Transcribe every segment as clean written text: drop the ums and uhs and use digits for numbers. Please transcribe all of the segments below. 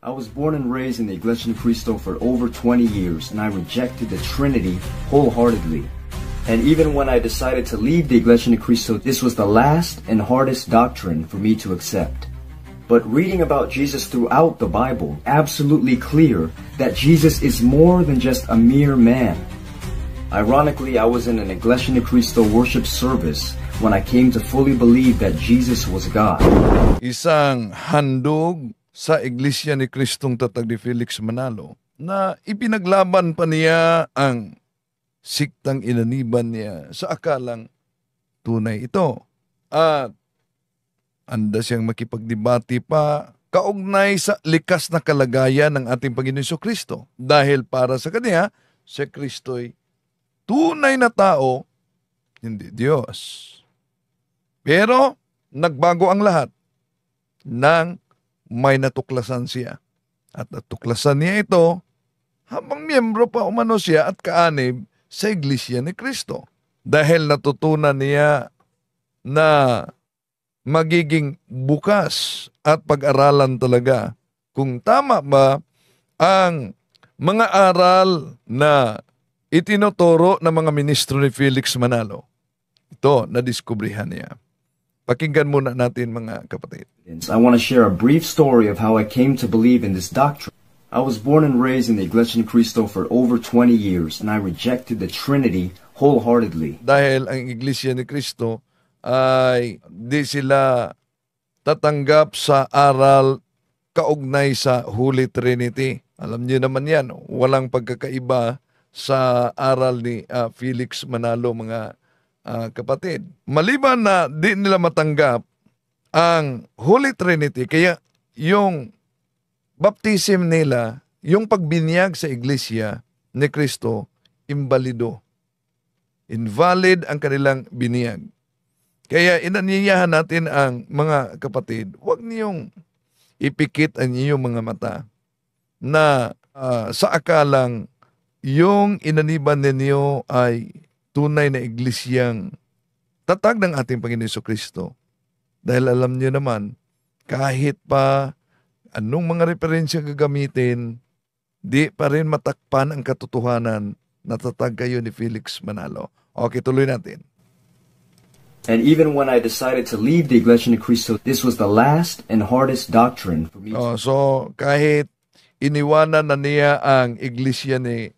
I was born and raised in the Iglesia ni Cristo for over 20 years, and I rejected the Trinity wholeheartedly. And even when I decided to leave the Iglesia ni Cristo, this was the last and hardest doctrine for me to accept. But reading about Jesus throughout the Bible, absolutely clear that Jesus is more than just a mere man. Ironically, I was in an Iglesia ni Cristo worship service when I came to fully believe that Jesus was God. Isang handog sa Iglesia ni Cristong Tatag ni Felix Manalo na ipinaglaban pa niya ang siktang inaniban niya sa akalang tunay ito. At anda siyang makipagdebate pa kaugnay sa likas na kalagayan ng ating Panginoon Jesucristo. Dahil para sa kanya, si Kristo'y tunay na tao, hindi Diyos. Pero nagbago ang lahat nang may natuklasan siya. At natuklasan niya ito habang miyembro pa umano siya at kaanib sa Iglesia ni Cristo. Dahil natutunan niya na magiging bukas at pag-aralan talaga kung tama ba ang mga aral na itinuturo ng mga ministro ni Felix Manalo. Ito, nadiskubrihan niya. Pakinggan muna natin mga kapatid. I want to share a brief story of how I came to believe in this doctrine. I was born and raised in the Iglesia ni Cristo for over 20 years, and I rejected the Trinity wholeheartedly. Dahil ang Iglesia ni Cristo ay di sila tatanggap sa aral kaugnay sa Holy Trinity. Alam niyo naman yan, walang pagkakaiba sa aral ni Felix Manalo mga kapatid. Maliban na di nila matanggap ang Holy Trinity, kaya yung baptism nila, yung pagbinyag sa Iglesia ni Cristo, imbalido. Invalid ang kanilang biniyag. Kaya inanyayahan natin ang mga kapatid, huwag niyong ipikit ang inyong mga mata na sa akalang yung inaniban ninyo ay tunay na iglesyang tatag ng ating Panginoon Jesucristo. Dahil alam niyo naman, kahit pa anong mga referensya gagamitin, di pa rin matakpan ang katotohanan na tatag kayo ni Felix Manalo. Okay, tuloy natin. And even when I decided to leave the Iglesia ni Cristo, this was the last and hardest doctrine for me. So, kahit iniwanan na niya ang Iglesia ni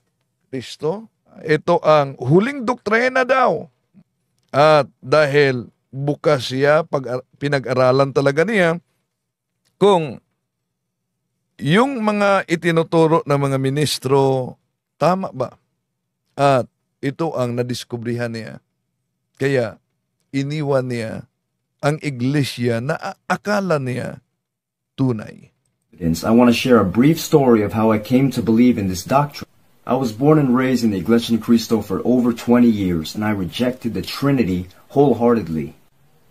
Cristo, ito ang huling doktrina daw. At dahil bukas siya, pinag-aralan talaga niya kung yung mga itinuturo ng mga ministro, tama ba? At ito ang nadiskubrihan niya. Kaya iniwan niya ang iglesia na akala niya tunay. I want to share a brief story of how I came to believe in this doctrine. I was born and raised in the Iglesia ni Cristo for over 20 years, and I rejected the Trinity wholeheartedly.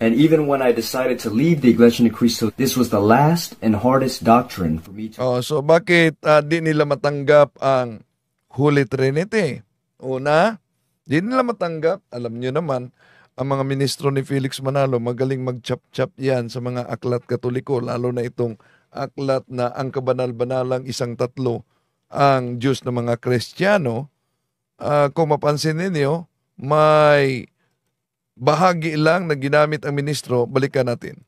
And even when I decided to leave the Iglesia ni Cristo, this was the last and hardest doctrine for me to... So bakit di nila matanggap ang Holy Trinity? Una, di nila matanggap, alam nyo naman, ang mga ministro ni Felix Manalo, magaling mag-chap-chap yan sa mga aklat katoliko, lalo na itong aklat na ang kabanal-banalang isang tatlo, ang Diyos ng mga Kristiyano. Kung mapansin ninyo, may bahagi lang na ginamit ang ministro. Balikan natin.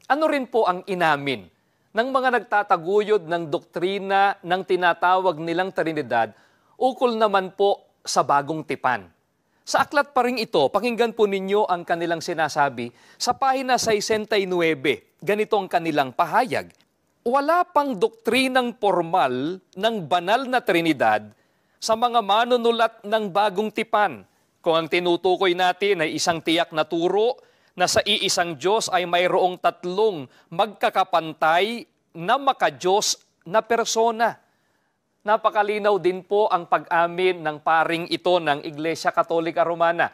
Ano rin po ang inamin ng mga nagtataguyod ng doktrina ng tinatawag nilang Trinidad ukol naman po sa bagong tipan? Sa aklat pa rin ito, pakinggan po ninyo ang kanilang sinasabi sa pahina 69. Ganito ang kanilang pahayag. Wala pang doktrinang formal ng banal na Trinidad sa mga manunulat ng bagong tipan. Kung ang tinutukoy natin ay isang tiyak na turo na sa iisang Diyos ay mayroong tatlong magkakapantay na maka-Diyos na persona. Napakalinaw din po ang pag-amin ng paring ito ng Iglesia Katolika Romana.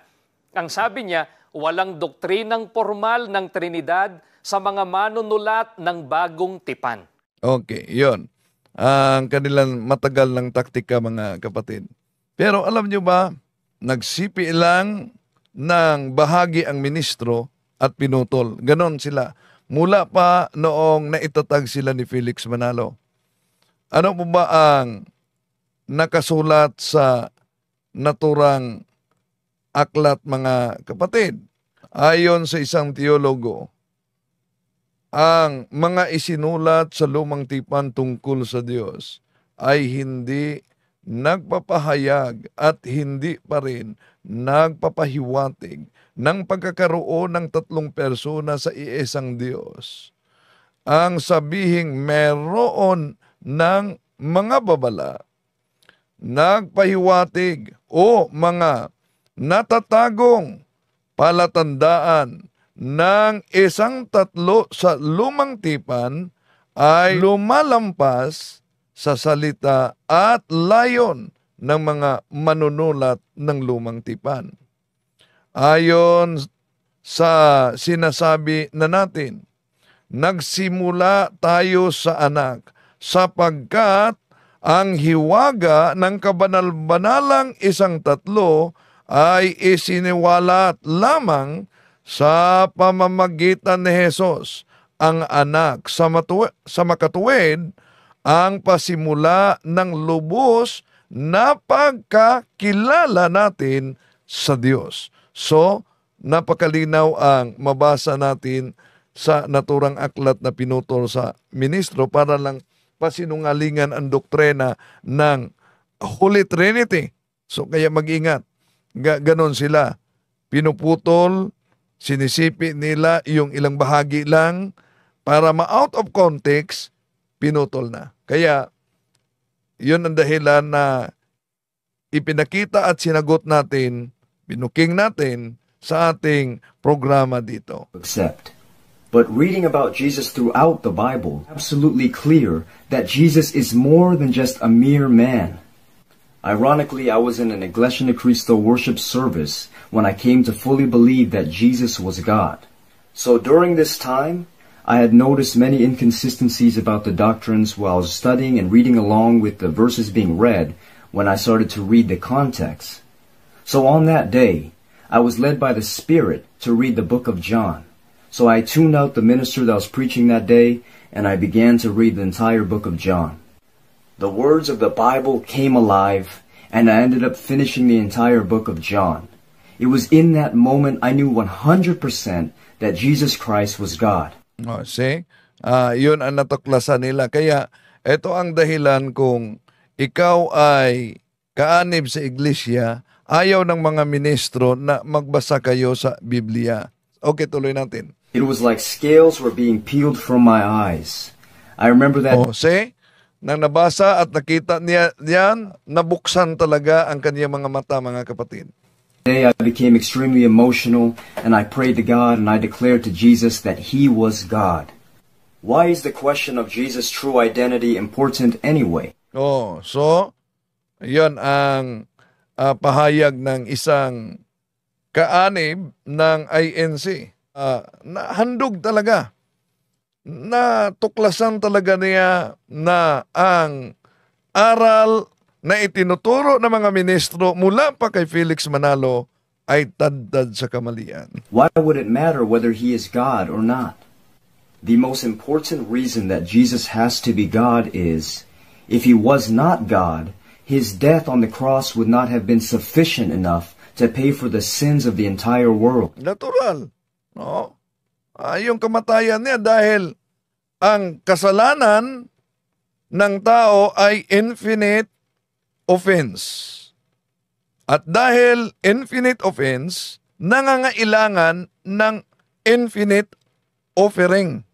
Ang sabi niya, walang doktrinang formal ng Trinidad sa mga manunulat ng bagong tipan. Okay, yon. Ang kanilang matagal ng taktika, mga kapatid. Pero alam nyo ba, nagsipi lang ng bahagi ang ministro at pinutol. Ganon sila. Mula pa noong naitatag sila ni Felix Manalo. Ano po ba ang nakasulat sa naturang aklat, mga kapatid? Ayon sa isang teologo, ang mga isinulat sa lumang tipan tungkol sa Diyos ay hindi nagpapahayag at hindi pa rin nagpapahiwatig ng pagkakaroon ng tatlong persona sa iisang Diyos. Ang sabihing meron ng mga babala, nagpahiwatig o mga natatagong palatandaan ng isang tatlo sa lumang tipan ay lumalampas sa salita at layon ng mga manunulat ng lumang tipan. Ayon sa sinasabi na natin, nagsimula tayo sa anak sapagkat ang hiwaga ng kabanal-banalang isang tatlo ay isiniwalat lamang sa pamamagitan ni Jesus, ang anak sa makatuwid, ang pasimula ng lubos na pagkakilala natin sa Diyos. So, napakalinaw ang mabasa natin sa naturang aklat na pinutol sa ministro para lang pasinungalingan ang doktrina ng Holy Trinity. So, kaya mag-ingat. Ganon sila. Pinuputol, sinisipi nila yung ilang bahagi lang para ma-out of context, pinutol na. Kaya, yun ang dahilan na ipinakita at sinagot natin, binuking natin sa ating programa dito. Accept. But reading about Jesus throughout the Bible, absolutely clear that Jesus is more than just a mere man. Ironically, I was in an Iglesia ni Cristo worship service when I came to fully believe that Jesus was God. So during this time, I had noticed many inconsistencies about the doctrines while studying and reading along with the verses being read when I started to read the context. So on that day, I was led by the Spirit to read the book of John. So I tuned out the minister that was preaching that day, and I began to read the entire book of John. The words of the Bible came alive, and I ended up finishing the entire book of John. It was in that moment I knew 100% that Jesus Christ was God. See? Yun ang natuklasan nila. Kaya ito ang dahilan kung ikaw ay kaanib sa iglesia, ayaw ng mga ministro na magbasa kayo sa Biblia. Okay, tuloy natin. It was like scales were being peeled from my eyes. I remember that... See? Nang nabasa at nakita niya yan, nabuksan talaga ang kanyang mga mata, mga kapatid. Day I became extremely emotional, and I prayed to God, and I declared to Jesus that He was God. Why is the question of Jesus' true identity important anyway? So, yan ang pahayag ng isang kaanib ng INC. Handog talaga. Natuklasan talaga niya na ang aral na itinuturo ng mga ministro mula pa kay Felix Manalo ay tadtad sa kamalian. Why would it matter whether he is God or not? The most important reason that Jesus has to be God is, if he was not God, his death on the cross would not have been sufficient enough to pay for the sins of the entire world. Natural. No? Yung kamatayan niya dahil ang kasalanan ng tao ay infinite offense. At dahil infinite offense, nangangailangan ng infinite offering.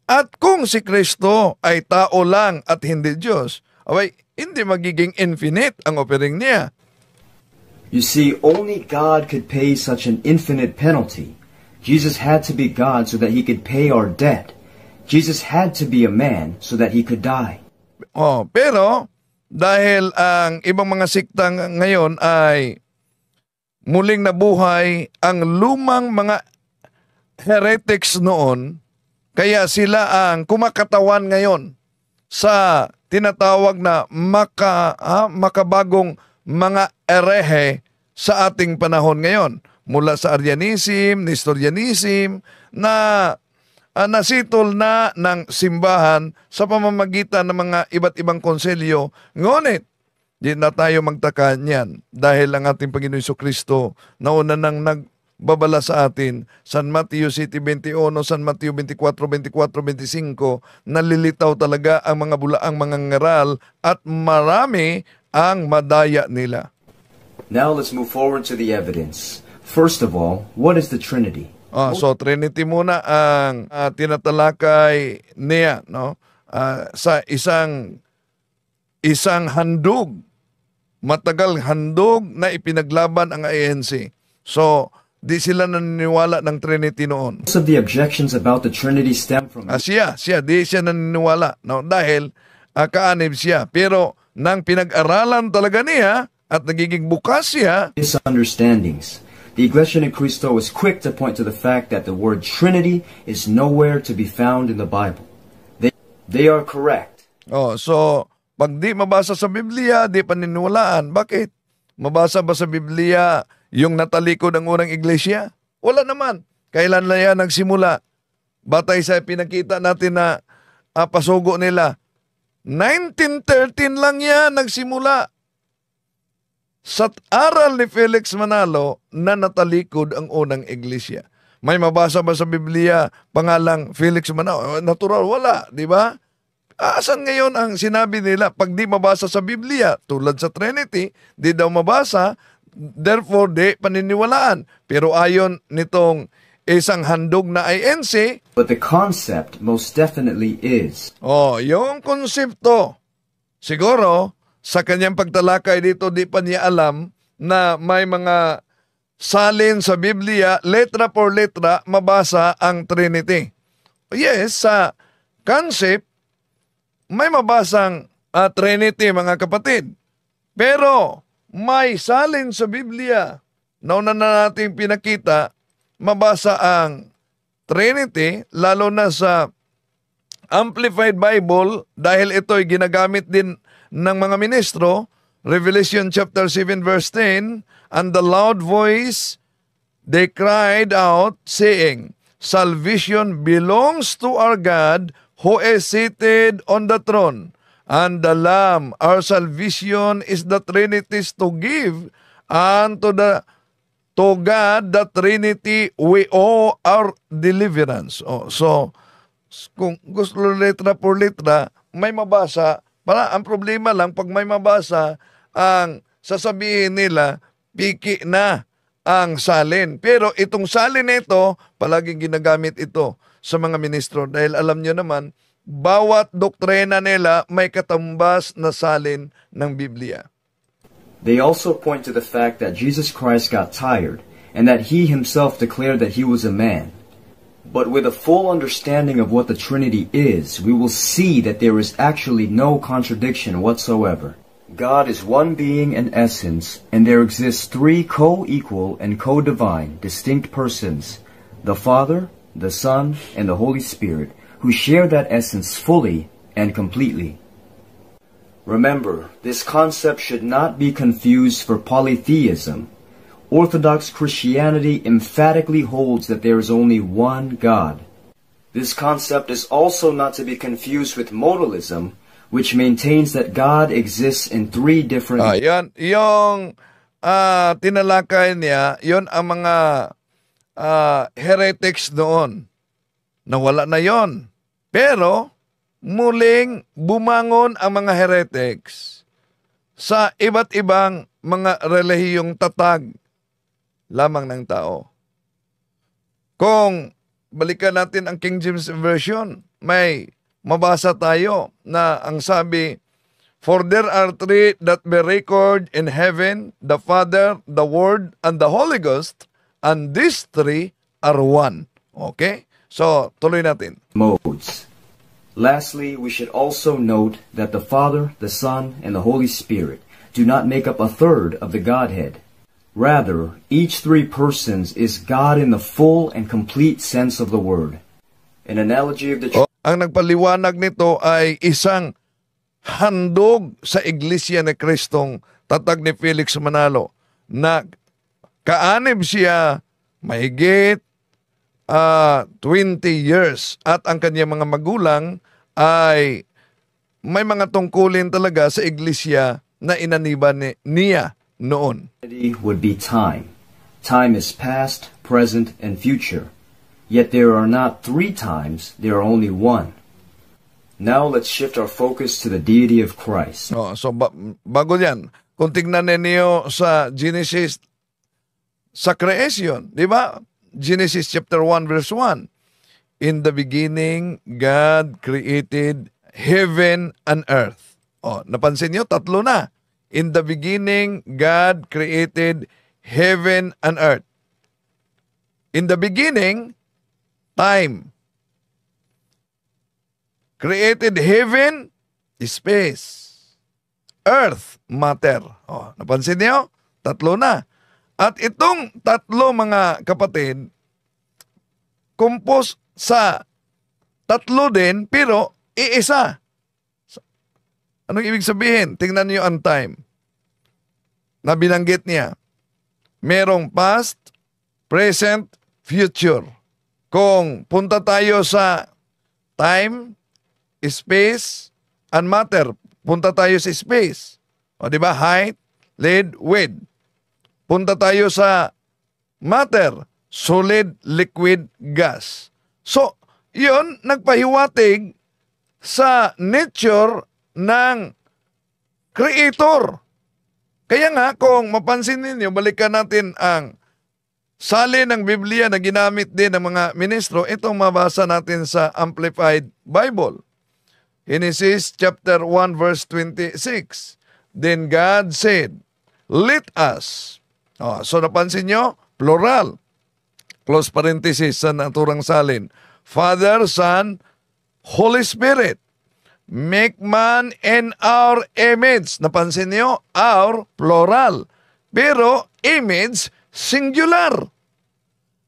At kung si Kristo ay tao lang at hindi Diyos, abay, hindi magiging infinite ang offering niya. You see, only God could pay such an infinite penalty. Jesus had to be God so that he could pay our debt. Jesus had to be a man so that he could die. Pero dahil ang ibang mga siktang ngayon ay muling nabuhay ang lumang mga heretics noon, kaya sila ang kumakatawan ngayon sa tinatawag na makabagong mga erehe sa ating panahon ngayon. Mula sa Arianism, Nestorianism, na nasitol na ng simbahan sa pamamagitan ng mga iba't ibang konselyo. Ngunit, di na tayo magtaka niyan dahil ang ating Panginoon Jesucristo nauna nang nagbabala sa atin. San Mateo 7:21, San Mateo 24:24-25, nalilitaw talaga ang mga bulaang mga ngaral at marami ang madaya nila. Now let's move forward to the evidence. First of all, what is the Trinity? So Trinity muna ang tinatalakay niya, no? Sa isang handog, matagal handog na ipinaglaban ang ANC. So di sila naniniwala ng Trinity noon. Most of the objections about the Trinity stem from Di siya naniniwala, no? Dahil kaanib siya. Pero nang pinag-aralan talaga niya at nagiging bukas siya, misunderstandings. The Iglesia ni Cristo is quick to point to the fact that the word Trinity is nowhere to be found in the Bible. They are correct. So pag di mabasa sa Biblia, di paniniwalaan. Bakit? Mabasa ba sa Biblia yung natalikod ang unang iglesia? Wala naman. Kailan na yan nagsimula? Batay sa pinakita natin na pasugo nila. 1913 lang yan nagsimula. Sa aral ni Felix Manalo na natalikod ang unang iglesia. May mabasa ba sa Biblia pangalang Felix Manalo? Natural, wala, di ba? Asan ngayon ang sinabi nila? Pag di mabasa sa Biblia, tulad sa Trinity, di daw mabasa, therefore di paniniwalaan. Pero ayon nitong isang handog na INC, but the concept most definitely is. Yung konsepto, siguro, sa kanyang pagtalakay dito, di pa niya alam na may mga salin sa Biblia, letra por letra, mabasa ang Trinity. Yes, sa concept, may mabasang Trinity, mga kapatid. Pero, may salin sa Biblia. Nauna na natin pinakita, mabasa ang Trinity, lalo na sa Amplified Bible, dahil ito'y ginagamit din ng mga ministro. Revelation chapter 7 verse 10, and the loud voice, they cried out, saying, salvation belongs to our God, who is seated on the throne, and the Lamb. Our salvation is the Trinity's to give, and to God, the Trinity, we owe our deliverance. So, kung gusto letra por letra, may mabasa. Ang problema lang, pag may mabasa, ang sasabihin nila, piki na ang salin. Pero itong salin nito, palaging ginagamit ito sa mga ministro. Dahil alam nyo naman, bawat doktrina nila may katumbas na salin ng Biblia. They also point to the fact that Jesus Christ got tired and that he himself declared that he was a man. But with a full understanding of what the Trinity is, we will see that there is actually no contradiction whatsoever. God is one being and essence, and there exists three co-equal and co-divine, distinct persons, the Father, the Son, and the Holy Spirit, who share that essence fully and completely. Remember, this concept should not be confused for polytheism. Orthodox Christianity emphatically holds that there is only one God. This concept is also not to be confused with modalism, which maintains that God exists in three different... Yan, yung tinalakay niya, yon ang mga heretics doon. Nawala na yon. Pero, muling bumangon ang mga heretics sa iba't ibang mga relihiyong tatag lamang ng tao. Kung balikan natin ang King James Version, may mabasa tayo na ang sabi, for there are three that be record in heaven, the Father, the Word, and the Holy Ghost, and these three are one. Okay? So, tuloy natin. Modes. Lastly, we should also note that the Father, the Son, and the Holy Spirit do not make up a third of the Godhead. Rather, each three persons is God in the full and complete sense of the word. An analogy of the ang nagpaliwanag nito ay isang handog sa Iglesia ni Kristong tatag ni Felix Manalo na kaanib siya mahigit 20 years at ang kanyang mga magulang ay may mga tungkulin talaga sa iglesia na inaniban niya noon. Would be time. Time is past, present, and future. Yet there are not three times, there are only one. Now let's shift our focus to the deity of Christ. So bago yan, kung tignan ninyo sa Genesis, sa creation, di ba? Genesis chapter 1 verse 1. In the beginning, God created heaven and earth. Napansin nyo? Tatlo na. In the beginning, God created heaven and earth. In the beginning, time. Created heaven, space. Earth, matter. Napansin nyo? Tatlo na. At itong tatlo, mga kapatid, compose sa tatlo din, pero iisa. Anong ibig sabihin? Tingnan niyo ang time. Na binanggit niya. Merong past, present, future. Kung punta tayo sa time, space, and matter, punta tayo sa space. O di ba? Height, lead, width. Punta tayo sa matter, solid, liquid, gas. So, yun, nagpahiwatig sa nature ng creator. Kaya nga, kung mapansin ninyo, balikan natin ang salin ng Biblia na ginamit din ng mga ministro. Itong mabasa natin sa Amplified Bible. Genesis chapter 1 verse 26. Then God said, let us. So napansin nyo, plural. Close parenthesis sa naturang salin. Father, Son, Holy Spirit. Make man in our image. Napansin niyo? Our, plural. Pero, image, singular.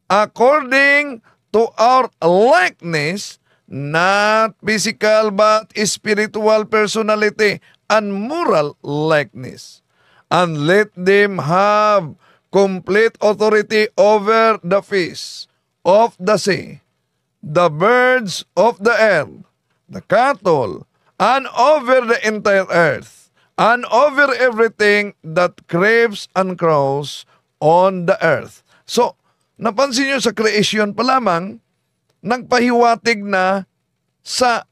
According to our likeness, not physical but spiritual personality and moral likeness. And let them have complete authority over the fish of the sea, the birds of the air, the cattle, and over the entire earth, and over everything that creeps and crawls on the earth. So, napansin nyo sa creation pa lamang, nagpahiwatig na sa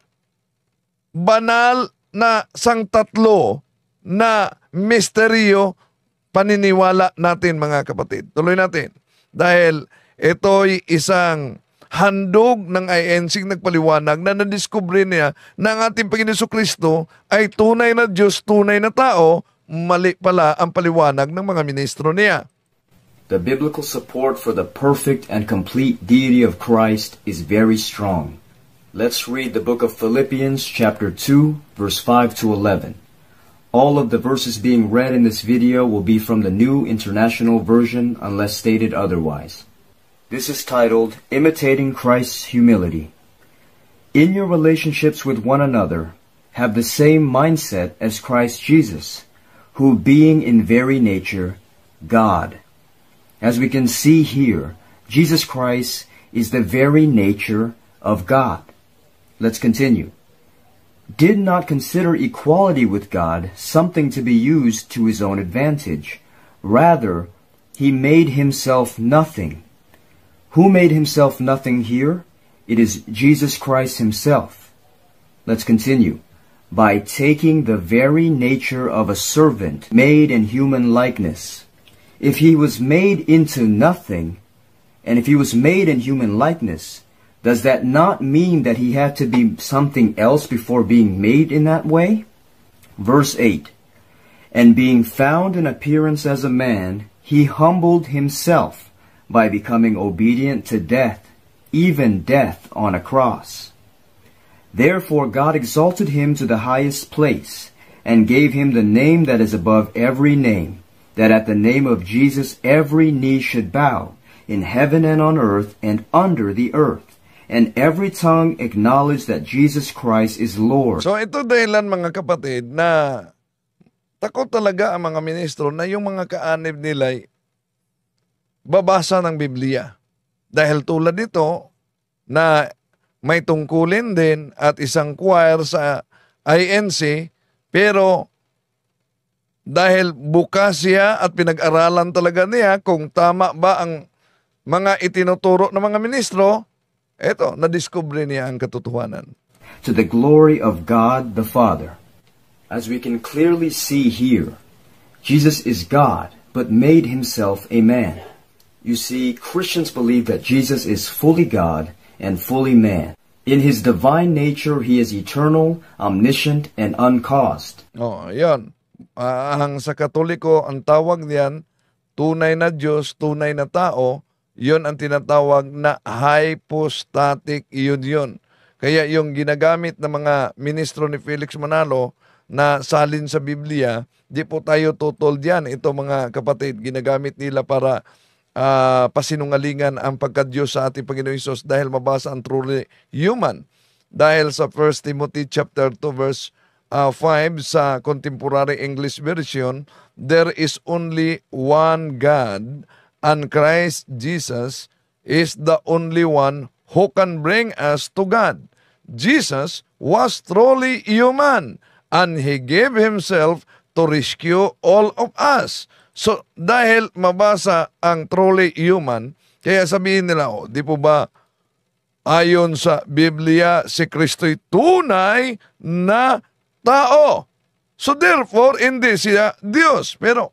banal na sangtatlo na misteryo paniniwala natin, mga kapatid. Tuloy natin. Dahil ito'y isang handog ng INC nagpaliwanag na nadiskubre niya na ang ating Panginoon Jesucristo ay tunay na Diyos, tunay na tao, mali pala ang paliwanag ng mga ministro niya. The biblical support for the perfect and complete deity of Christ is very strong. Let's read the book of Philippians chapter 2, verse 5 to 11. All of the verses being read in this video will be from the New International Version unless stated otherwise. This is titled, Imitating Christ's Humility. In your relationships with one another, have the same mindset as Christ Jesus, who being in very nature, God. As we can see here, Jesus Christ is the very nature of God. Let's continue. Did not consider equality with God something to be used to his own advantage. Rather, he made himself nothing. Who made himself nothing here? It is Jesus Christ himself. Let's continue. By taking the very nature of a servant made in human likeness. If he was made into nothing, and if he was made in human likeness, does that not mean that he had to be something else before being made in that way? Verse 8. And being found in appearance as a man, he humbled himself by becoming obedient to death, even death on a cross. Therefore God exalted him to the highest place, and gave him the name that is above every name, that at the name of Jesus every knee should bow, in heaven and on earth and under the earth, and every tongue acknowledge that Jesus Christ is Lord. So ito dahilan, mga kapatid, na takot talaga ang mga ministro na yung mga kaanib nila'y babasa ng Biblia. Dahil tulad nito na may tungkulin din at isang choir sa INC, pero dahil bukas siya at pinag-aralan talaga niya kung tama ba ang mga itinuturo ng mga ministro, eto, nadiskubre niya ang katotohanan. To the glory of God the Father. As we can clearly see here, Jesus is God, but made himself a man. You see, Christians believe that Jesus is fully God and fully man. In his divine nature, he is eternal, omniscient, and uncaused. Yan. Ang sa Katoliko, ang tawag niyan, tunay na Diyos, tunay na tao, yun ang tinatawag na hypostatic union. Kaya yung ginagamit ng mga ministro ni Felix Manalo na salin sa Biblia, di po tayo tutol diyan. Ito mga kapatid, ginagamit nila para pasinungalingan ang pagka-Diyos sa ating Panginoon Hesus dahil mabasa ang truly human. Dahil sa 1 Timothy chapter 2 verse 5 sa Contemporary English Version, there is only one God, and Christ Jesus is the only one who can bring us to God. Jesus was truly human, and He gave Himself to rescue all of us. So, dahil mabasa ang truly human, kaya sabihin nila, di po ba ayon sa Biblia, si Kristo'y tunay na tao. So therefore, hindi siya Diyos. Pero,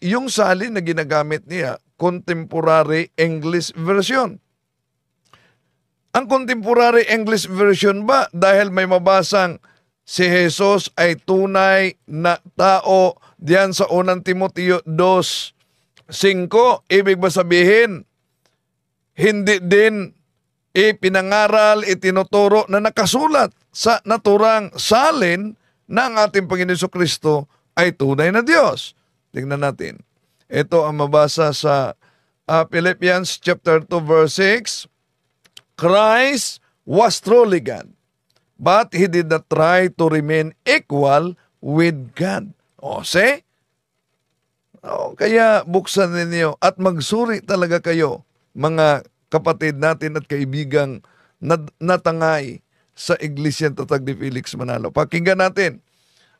yung salin na ginagamit niya, Contemporary English Version. Ang Contemporary English Version ba, dahil may mabasang si Jesus ay tunay na tao diyan sa 1 Timoteo 2:5, ibig ba sabihin, hindi din ipinangaral, itinuturo na nakasulat sa naturang salin na ang ating Panginoon Jesucristo ay tunay na Diyos. Tingnan natin. Ito ang mabasa sa Philippians chapter 2 verse 6. Christ was truly God, but He did not try to remain equal with God. See? Kaya buksan ninyo at magsuri talaga kayo, mga kapatid natin at kaibigang natangay sa Iglesia Tatag ni Felix Manalo. Pakinggan natin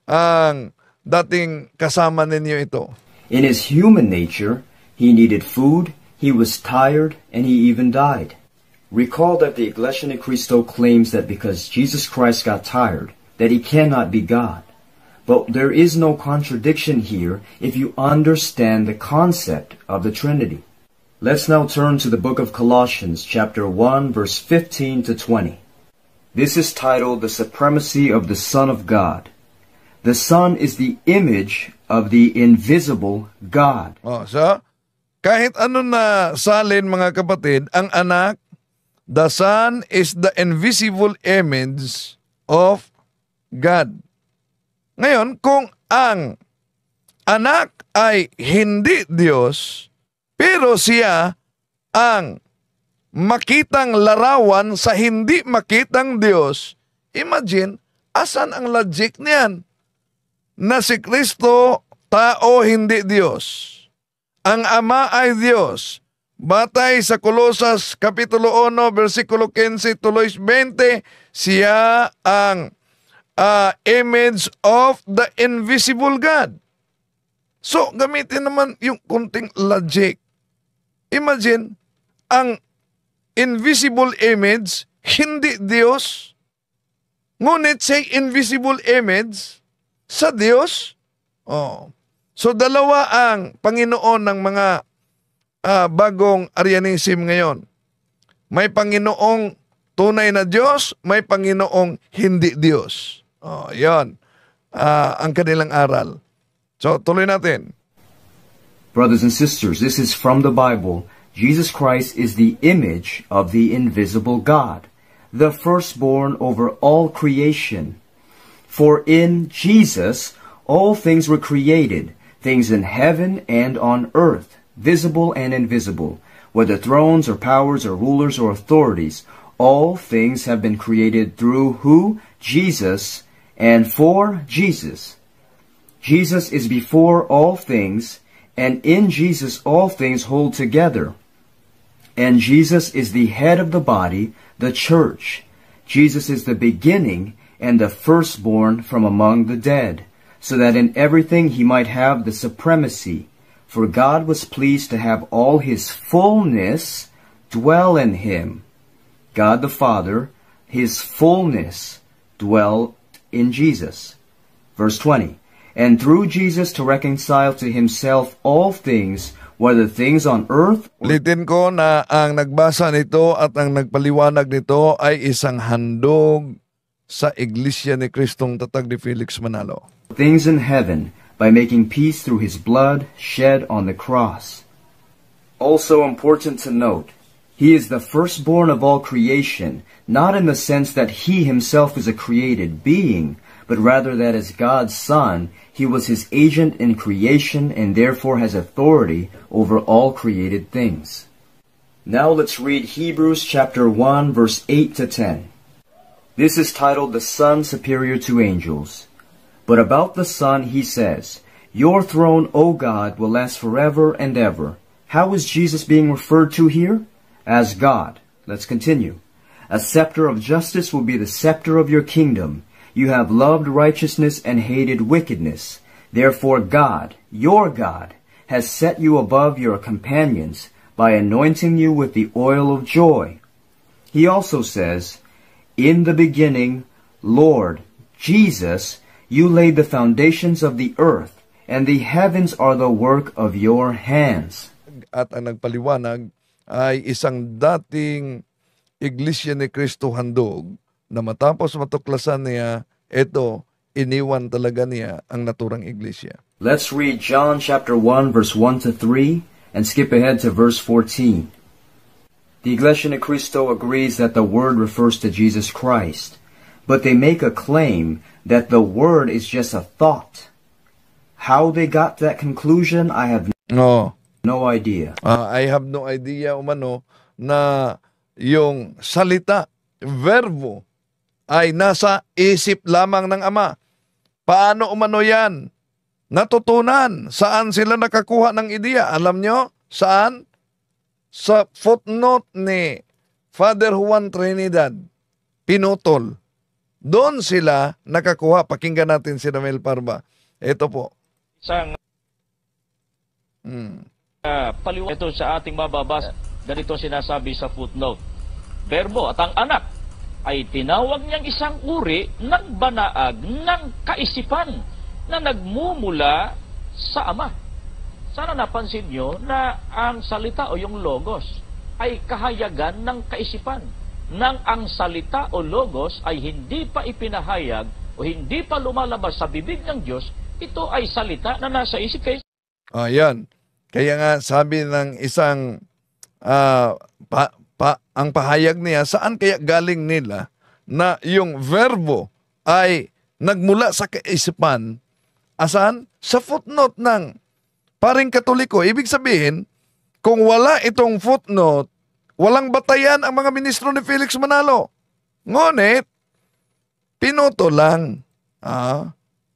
ang dating kasama ninyo ito. In his human nature, he needed food, he was tired, and he even died. Recall that the Iglesia ni Cristo claims that because Jesus Christ got tired, that he cannot be God. But there is no contradiction here if you understand the concept of the Trinity. Let's now turn to the book of Colossians, chapter 1, verse 15 to 20. This is titled The Supremacy of the Son of God. The Son is the image of the invisible God. So, kahit ano na salin mga kapatid, ang anak, the Son is the invisible image of God. Ngayon, kung ang anak ay hindi Diyos, pero siya ang makitang larawan sa hindi makitang Diyos, imagine, asan ang logic niyan? Na si Kristo, tao, hindi Diyos. Ang Ama ay Diyos. Batay sa Colosas Kapitulo 1, versikulo 15 tuloy 20, siya ang image of the invisible God. So, gamitin naman yung kunting logic. Imagine, ang invisible image, hindi Diyos. Ngunit say invisible image sa Diyos. So, dalawa ang Panginoon ng mga bagong Arianism ngayon. May Panginoong tunay na Diyos, may Panginoong hindi Diyos. Yan ang kanilang aral. So, tuloy natin. Brothers and sisters, this is from the Bible. Jesus Christ is the image of the invisible God, the firstborn over all creation. For in Jesus all things were created, things in heaven and on earth, visible and invisible, whether thrones or powers or rulers or authorities, all things have been created through who? Jesus, and for Jesus. Jesus is before all things, and in Jesus all things hold together. And Jesus is the head of the body, the church. Jesus is the beginning and the firstborn from among the dead, so that in everything he might have the supremacy. For God was pleased to have all his fullness dwell in him. God the Father, his fullness dwell in Jesus. Verse 20. And through Jesus to reconcile to himself all things, whether things on earth. Ulitin ko na ang nagbasa nito at ang nagpaliwanag nito ay isang handog sa Iglesia ni Kristong Tatag ni Felix Manalo. Things in heaven, by making peace through his blood shed on the cross. Also important to note, he is the firstborn of all creation, not in the sense that he himself is a created being, but rather that as God's Son, he was his agent in creation and therefore has authority over all created things. Now let's read Hebrews chapter 1 verse 8 to 10. This is titled The Son Superior to Angels. But about the Son he says, Your throne, O God, will last forever and ever. How is Jesus being referred to here? As God. Let's continue. A scepter of justice will be the scepter of your kingdom. You have loved righteousness and hated wickedness. Therefore God, your God, has set you above your companions by anointing you with the oil of joy. He also says, In the beginning, Lord, Jesus, you laid the foundations of the earth, and the heavens are the work of your hands. At ang nagpaliwanag ay isang dating Iglesia ni Cristo handog na matapos matuklasan niya, ito, iniwan talaga niya ang naturang iglesia. Let's read John chapter 1 verse 1 to 3 and skip ahead to verse 14. The Iglesia ni Cristo agrees that the Word refers to Jesus Christ, but they make a claim that the Word is just a thought. How they got that conclusion, I have no idea. I have no idea umano na yung salita, verbo, ay nasa isip lamang ng Ama. Paano umano yan? Natutunan. Saan sila nakakuha ng ideya? Alam nyo? Saan? Sa footnote ni Father Juan Trinidad, pinutol. Doon sila nakakuha. Pakinggan natin si Ramel Parba. Ito po. Isang paliwanag ito sa ating mababasa. Ganito sinasabi sa footnote. Verbo at ang anak ay tinawag niyang isang uri ng banaag ng kaisipan na nagmumula sa Ama. Sana napansin nyo na ang salita o yung logos ay kahayagan ng kaisipan. Nang ang salita o logos ay hindi pa ipinahayag o hindi pa lumalabas sa bibig ng Diyos, ito ay salita na nasa isip kayo. Ayan. Kaya nga sabi ng isang ang pahayag niya, saan kaya galing nila na yung verbo ay nagmula sa kaisipan? Asan? Sa footnote ng paring Katoliko. Ibig sabihin, kung wala itong footnote, walang batayan ang mga ministro ni Felix Manalo. Ngunit, pinutol lang.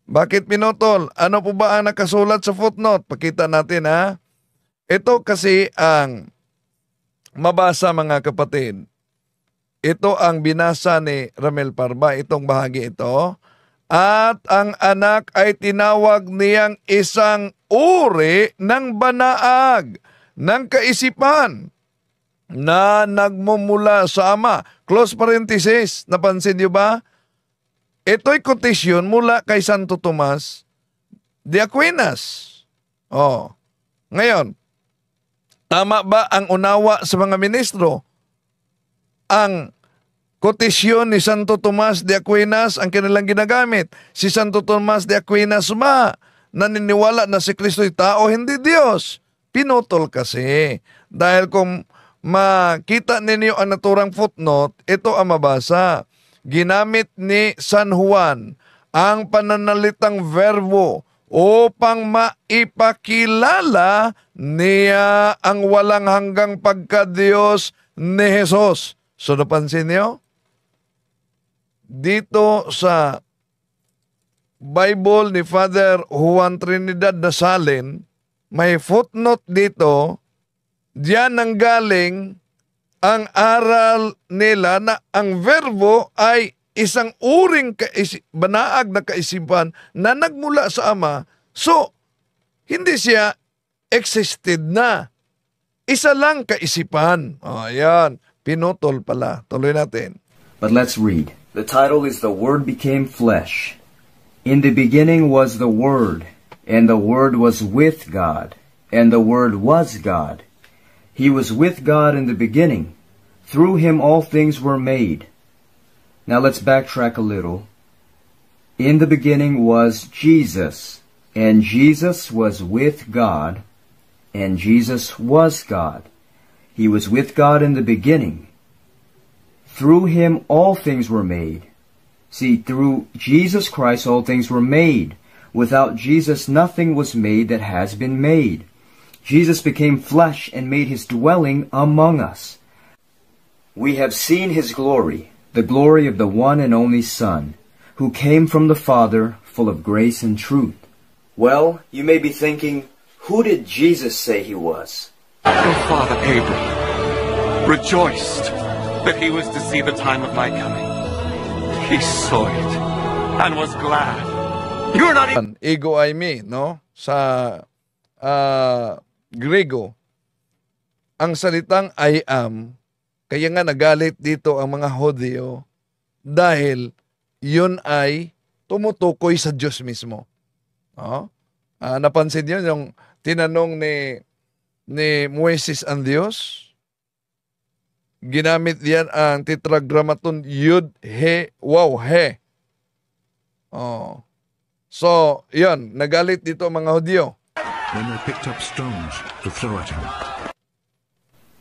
Bakit pinutol? Ano po ba ang nakasulat sa footnote? Pakita natin ha. Ito kasi ang mabasa mga kapatid. Ito ang binasa ni Ramel Parba, itong bahagi ito. At ang anak ay tinawag niyang isang uri ng banaag, ng kaisipan na nagmumula sa Ama. Close parenthesis, napansin niyo ba? Ito'y quotation mula kay Santo Tomas de Aquinas. Ngayon, tama ba ang unawa sa mga ministro? Ang kotisyon ni Santo Tomas de Aquinas ang kanilang ginagamit. Si Santo Tomas de Aquinas naniniwala na si Kristo'y tao, hindi Diyos. Pinutol kasi. Dahil kung makita ninyo ang naturang footnote, ito ang mabasa. Ginamit ni San Juan ang pananalitang verbo upang maipakilala niya ang walang hanggang pagka-Diyos ni Jesus. So napansin niyo? Dito sa Bible ni Father Juan Trinidad Nasalin, may footnote dito, diyan nanggaling ang aral nila na ang verbo ay isang uring banaag na kaisipan na nagmula sa Ama. So, hindi siya existed na. Isa lang kaisipan. Ayan, pinutol pala. Tuloy natin. But let's read. The title is The Word Became Flesh. In the beginning was the Word, and the Word was with God, and the Word was God. He was with God in the beginning. Through him all things were made. Now let's backtrack a little. In the beginning was Jesus, and Jesus was with God, and Jesus was God. He was with God in the beginning. Through him all things were made. See, through Jesus Christ all things were made. Without Jesus nothing was made that has been made. Jesus became flesh and made his dwelling among us. We have seen his glory, the glory of the one and only Son, who came from the Father, full of grace and truth. Well, you may be thinking, who did Jesus say he was? Your father Abraham rejoiced that he was to see the time of my coming. He saw it and was glad. You're not even... Ego I me, no? Sa Grego, ang salitang I am, kaya nga nagalit dito ang mga Hudyo dahil yun ay tumutukoy sa Diyos mismo. Napansin niyo yung tinanong ni Moises ang Diyos? Ginamit yan ang tetragrammaton Yud, He, Waw, He. So, yun, nagalit dito ang mga Hudyo. Then they picked up stones to throw at him.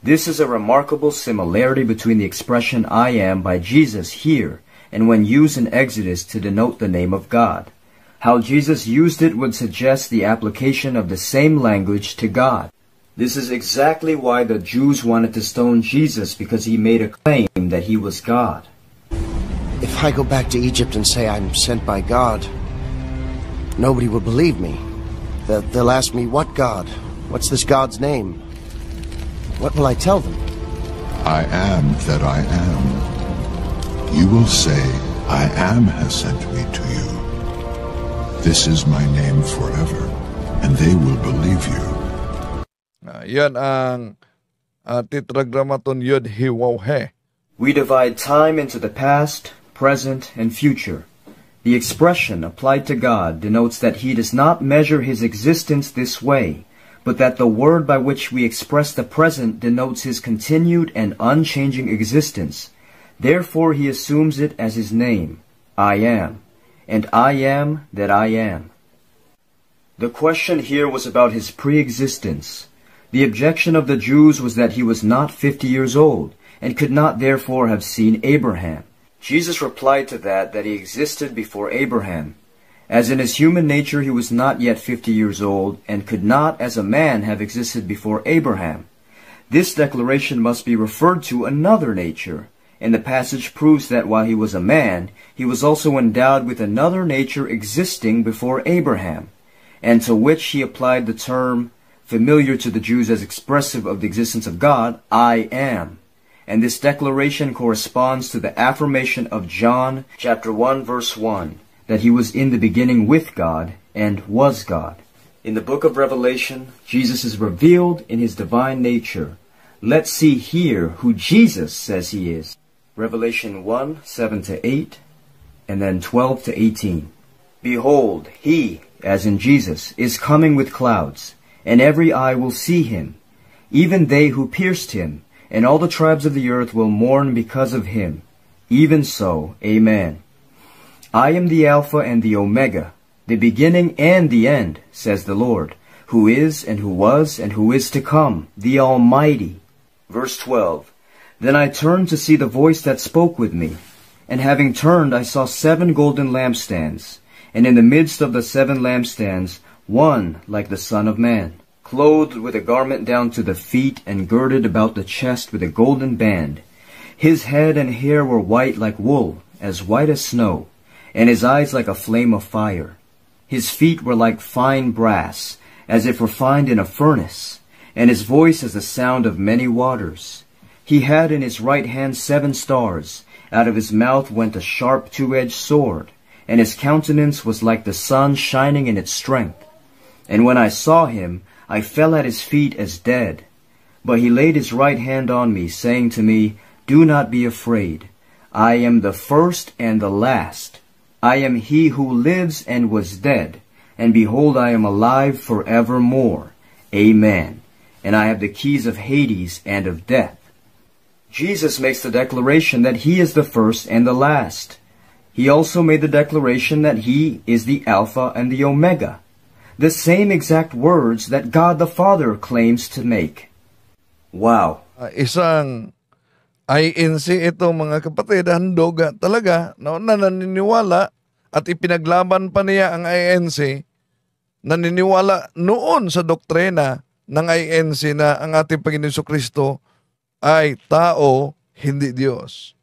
This is a remarkable similarity between the expression I am by Jesus here and when used in Exodus to denote the name of God. How Jesus used it would suggest the application of the same language to God. This is exactly why the Jews wanted to stone Jesus, because he made a claim that he was God. If I go back to Egypt and say I'm sent by God, nobody will believe me. They'll ask me, what God? What's this God's name? What will I tell them? I am that I am. You will say, I am has sent me to you. This is my name forever, and they will believe you. Yan ang tetragrammaton Yod, He, Waw, He. We divide time into the past, present, and future. The expression applied to God denotes that he does not measure his existence this way, but that the word by which we express the present denotes his continued and unchanging existence. Therefore he assumes it as his name, I am, and I am that I am. The question here was about his pre-existence. The objection of the Jews was that he was not 50 years old, and could not therefore have seen Abraham. Jesus replied to that he existed before Abraham. As in his human nature he was not yet 50 years old, and could not as a man have existed before Abraham. This declaration must be referred to another nature, and the passage proves that while he was a man, he was also endowed with another nature existing before Abraham, and to which he applied the term, familiar to the Jews as expressive of the existence of God, I am. And this declaration corresponds to the affirmation of John chapter 1 verse 1, that he was in the beginning with God and was God. In the book of Revelation, Jesus is revealed in his divine nature. Let's see here who Jesus says he is. Revelation 1, 7-8, and then 12 to 18. Behold, he, as in Jesus, is coming with clouds, and every eye will see him, even they who pierced him, and all the tribes of the earth will mourn because of him. Even so, Amen. I am the Alpha and the Omega, the beginning and the end, says the Lord, who is and who was and who is to come, the Almighty. Verse 12. Then I turned to see the voice that spoke with me, and having turned I saw 7 golden lampstands, and in the midst of the 7 lampstands one like the Son of Man, clothed with a garment down to the feet and girded about the chest with a golden band. His head and hair were white like wool, as white as snow, and his eyes like a flame of fire. His feet were like fine brass, as if refined in a furnace, and his voice as the sound of many waters. He had in his right hand 7 stars. Out of his mouth went a sharp 2-edged sword, and his countenance was like the sun shining in its strength. And when I saw him, I fell at his feet as dead. But he laid his right hand on me, saying to me, Do not be afraid. I am the first and the last. I am he who lives and was dead, and behold, I am alive forevermore. Amen. And I have the keys of Hades and of death. Jesus makes the declaration that he is the first and the last. He also made the declaration that he is the Alpha and the Omega, the same exact words that God the Father claims to make. Wow. Isang INC ito mga kapatid, handog talaga na naniniwala at ipinaglaban pa niya ang INC, naniniwala noon sa doktrina ng INC na ang ating Panginoon Jesucristo ay tao, hindi Diyos.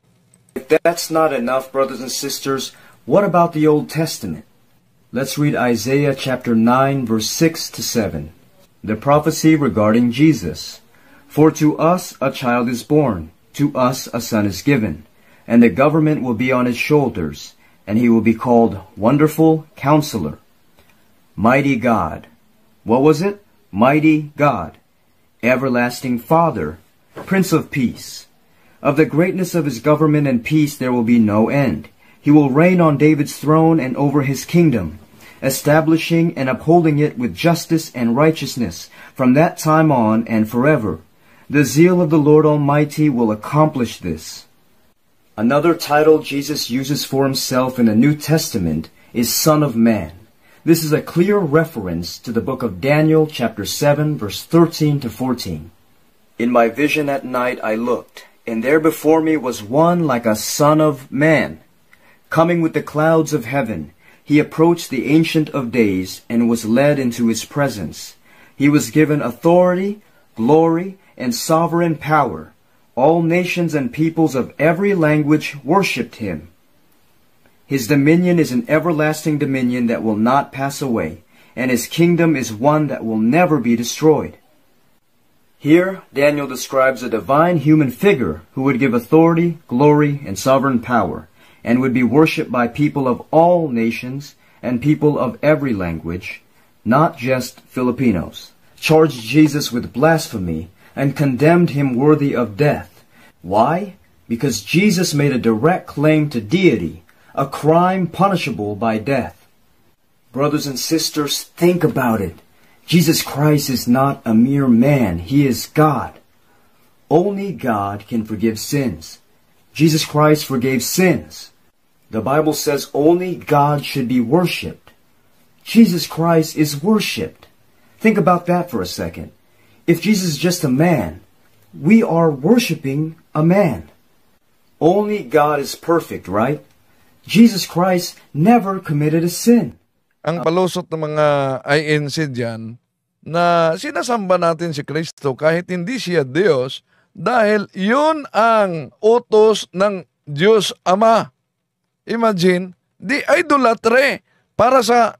If that's not enough, brothers and sisters, what about the Old Testament? Let's read Isaiah chapter 9, verse 6 to 7. The prophecy regarding Jesus. For to us a child is born, to us a son is given, and the government will be on his shoulders, and he will be called Wonderful Counselor, Mighty God. What was it? Mighty God, Everlasting Father, Prince of Peace. Of the greatness of his government and peace there will be no end. He will reign on David's throne and over his kingdom, establishing and upholding it with justice and righteousness from that time on and forever. The zeal of the Lord Almighty will accomplish this. Another title Jesus uses for himself in the New Testament is Son of Man. This is a clear reference to the book of Daniel chapter 7 verse 13 to 14. In my vision at night I looked, and there before me was one like a son of man, coming with the clouds of heaven. He approached the Ancient of Days and was led into his presence. He was given authority, glory, and sovereign power. All nations and peoples of every language worshipped him. His dominion is an everlasting dominion that will not pass away, and his kingdom is one that will never be destroyed. Here, Daniel describes a divine human figure who would give authority, glory, and sovereign power, and would be worshipped by people of all nations and people of every language, not just Filipinos, charged Jesus with blasphemy and condemned him worthy of death. Why? Because Jesus made a direct claim to deity, a crime punishable by death. Brothers and sisters, think about it. Jesus Christ is not a mere man. He is God. Only God can forgive sins. Jesus Christ forgave sins. The Bible says only God should be worshipped. Jesus Christ is worshipped. Think about that for a second. If Jesus is just a man, we are worshiping a man. Only God is perfect, right? Jesus Christ never committed a sin. Ang palusot ng mga INC dyan, na sinasamba natin si Kristo kahit hindi siya Diyos, dahil yun ang utos ng Diyos Ama. Imagine, di idolatre para sa,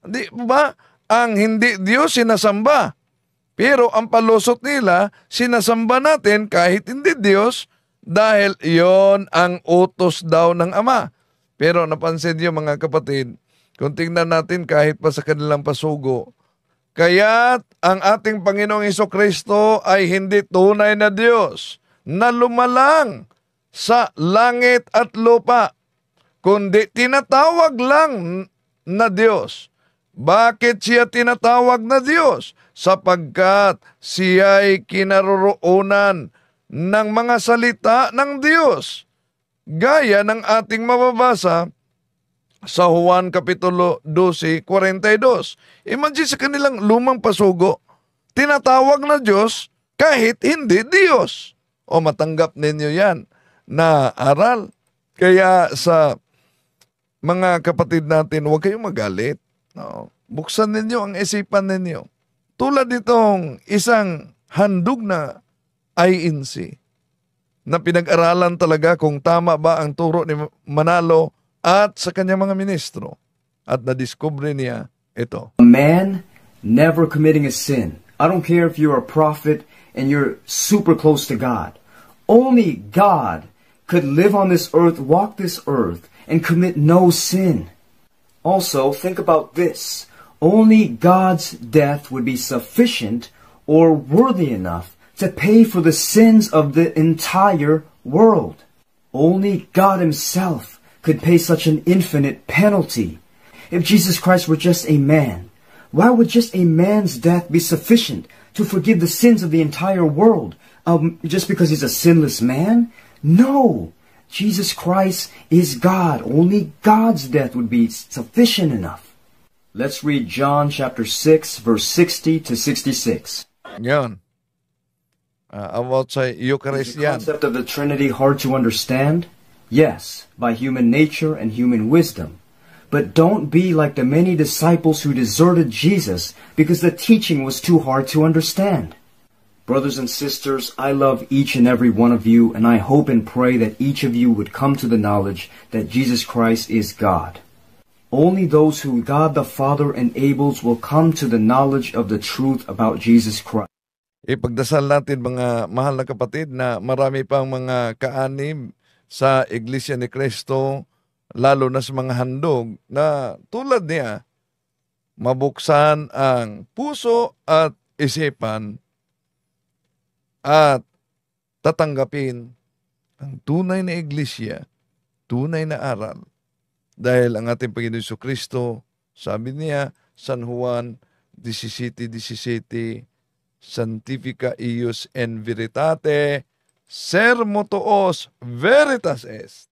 di ba, ang hindi Diyos sinasamba. Pero ang palusot nila, sinasamba natin kahit hindi Diyos, dahil yon ang utos daw ng Ama. Pero napansin niyo mga kapatid, kung tingnan natin kahit pa sa kanilang pasugo, kaya't ang ating Panginoong Jesucristo ay hindi tunay na Diyos na lumalang sa langit at lupa, kundi tinatawag lang na Diyos. Bakit siya tinatawag na Diyos? Sapagkat siya'y kinaroroonan ng mga salita ng Diyos. Gaya ng ating mababasa sa Juan Kapitulo 12:42. Imagine sa kanilang lumang pasugo, tinatawag na Diyos kahit hindi Diyos. O matanggap ninyo yan na aral. Kaya sa mga kapatid natin, huwag kayong magalit. No? Buksan ninyo ang isipan ninyo. Tulad nitong isang handog na INC na pinag-aralan talaga kung tama ba ang turo ni Manalo at sa kanyang mga ministro. At nadiskubre niya ito. A man never committing a sin. I don't care if you're a prophet and you're super close to God. Only God could live on this earth, walk this earth, and commit no sin. Also, think about this. Only God's death would be sufficient or worthy enough to pay for the sins of the entire world. Only God Himself could pay such an infinite penalty. If Jesus Christ were just a man, why would just a man's death be sufficient to forgive the sins of the entire world? Just because He's a sinless man? No! Jesus Christ is God. Only God's death would be sufficient enough. Let's read John chapter 6, verse 60 to 66. Yan. About sa Is Eucharist the yan. concept of the Trinity hard to understand? Yes, by human nature and human wisdom. But don't be like the many disciples who deserted Jesus because the teaching was too hard to understand. Brothers and sisters, I love each and every one of you, and I hope and pray that each of you would come to the knowledge that Jesus Christ is God. Only those whom God the Father enables will come to the knowledge of the truth about Jesus Christ. Ipagdasal natin mga mahal na kapatid na marami pang mga kaanib sa Iglesia ni Cristo, lalo na sa mga handog na tulad niya, mabuksan ang puso at isipan at tatanggapin ang tunay na iglesia, tunay na aral. Dahil ang ating Panginoon Jesucristo, sabi niya, San Juan 17:17, Sanctifica ius en veritate, sermo tuos veritas est.